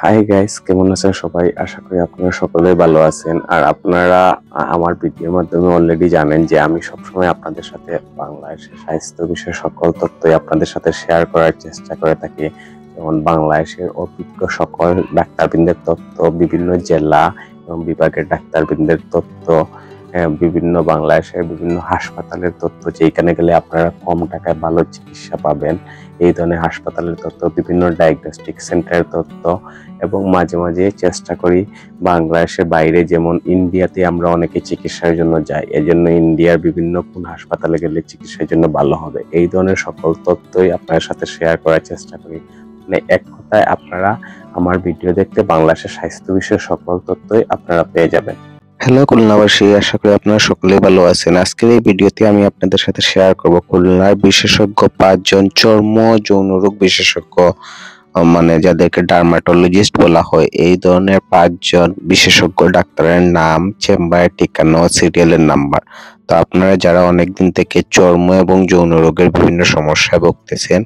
Hi guys, কেমন আছেন সবাই? আশা করি আপনারা সকলেই ভালো আছেন। আর আপনারা আমার ভিডিওর মাধ্যমে অলরেডি জানেন যে আমি সবসময় আপনাদের সাথে বাংলাদেশের স্বাস্থ্য বিষয়ে সকল তথ্যই আপনাদের সাথে শেয়ার করার চেষ্টা করে থাকি। যেমন বাংলাদেশের অভিজ্ঞ সকল ডাক্তারবৃন্দের তথ্য, বিভিন্ন জেলা এবং বিভাগের ডাক্তারবৃন্দের তথ্য, বিভিন্ন বাংলাদেশের বিভিন্ন হাসপাতালের তথ্য, যেখানে গেলে আপনারা কম টাকায় ভালো চিকিৎসা পাবেন, এই ধরনের হাসপাতালের তথ্য, বিভিন্ন ডায়াগনস্টিক সেন্টারের তথ্য, এবং মাঝে মাঝে চেষ্টা করি বাংলাদেশের বাইরে, যেমন ইন্ডিয়াতে আমরা অনেকে চিকিৎসার জন্য যাই, এজন্য ইন্ডিয়ার বিভিন্ন কোন হাসপাতালে গেলে চিকিৎসার জন্য ভালো হবে, এই ধরনের সকল তথ্যই আপনার সাথে শেয়ার করার চেষ্টা করি। মানে এক কথায় আপনারা আমার ভিডিও দেখতে বাংলাদেশের স্বাস্থ্য বিষয়ে সকল তথ্যই আপনারা পেয়ে যাবেন। হ্যালো খুলনাবাসী, আশা করি আপনারা সকলেই ভালো আছেন। আজকের এই ভিডিওতে আমি আপনাদের সাথে শেয়ার করব খুলনার বিশেষজ্ঞ 5 জন চর্ম যৌন রোগ বিশেষজ্ঞ, মানে যাদেরকে ডার্মাটোলজিস্ট বলা হয়, এই ধরনের 5 জন বিশেষজ্ঞ ডাক্তারের নাম, চেম্বারের ঠিকানা, সিরিয়ালের নাম্বার। তো আপনারা যারা অনেকদিন থেকে চর্ম এবং যৌন রোগের বিভিন্ন সমস্যায় ভুগতেছেন,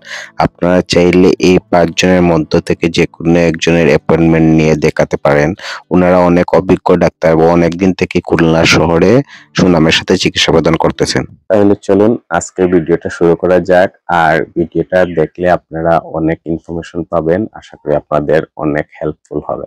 আপনারা চাইলে এই 5 জনের মধ্য থেকে যে কোনো একজনের অ্যাপয়েন্টমেন্ট নিয়ে দেখাতে পারেন। ওনারা অনেক অভিজ্ঞ ডাক্তার এবং অনেকদিন থেকে খুলনা শহরে সুনামের সাথে চিকিৎসা প্রদান করতেছেন। তাহলে চলুন আজকের ভিডিওটা শুরু করা যাক। আর ভিডিওটা দেখলে আপনারা অনেক ইনফরমেশন পাবেন, আশা করি আপনাদের অনেক হেল্পফুল হবে।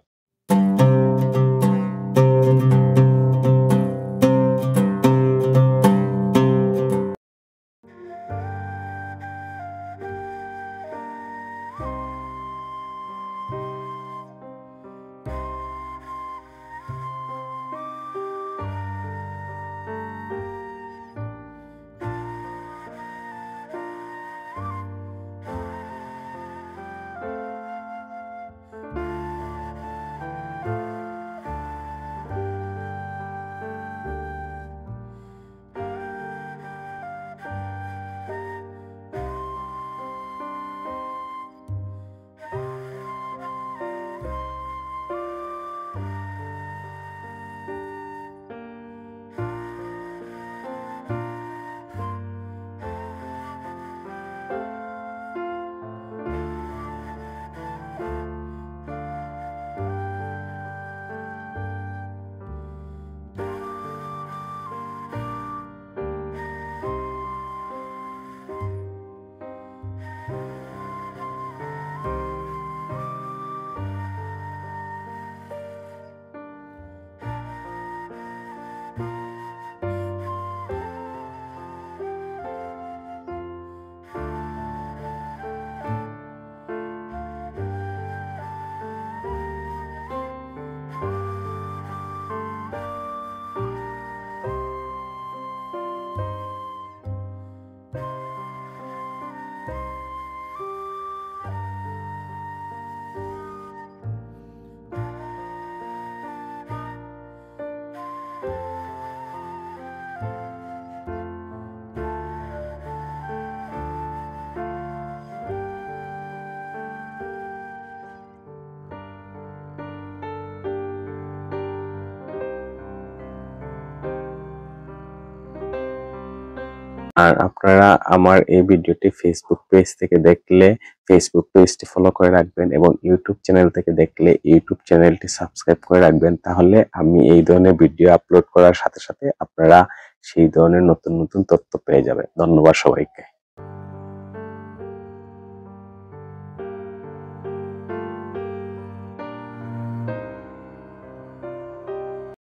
আর আপনারা আমার এই ভিডিওটি ফেসবুক পেজ থেকে দেখলে ফেসবুক পেজটি ফলো করে রাখবেন, এবং ইউটিউব চ্যানেল থেকে দেখলে ইউটিউব চ্যানেলটি সাবস্ক্রাইব করে রাখবেন। তাহলে আমি এই ধরনের ভিডিও আপলোড করার সাথে সাথে আপনারা সেই ধরনের নতুন নতুন তথ্য পেয়ে যাবেন। ধন্যবাদ সবাইকে।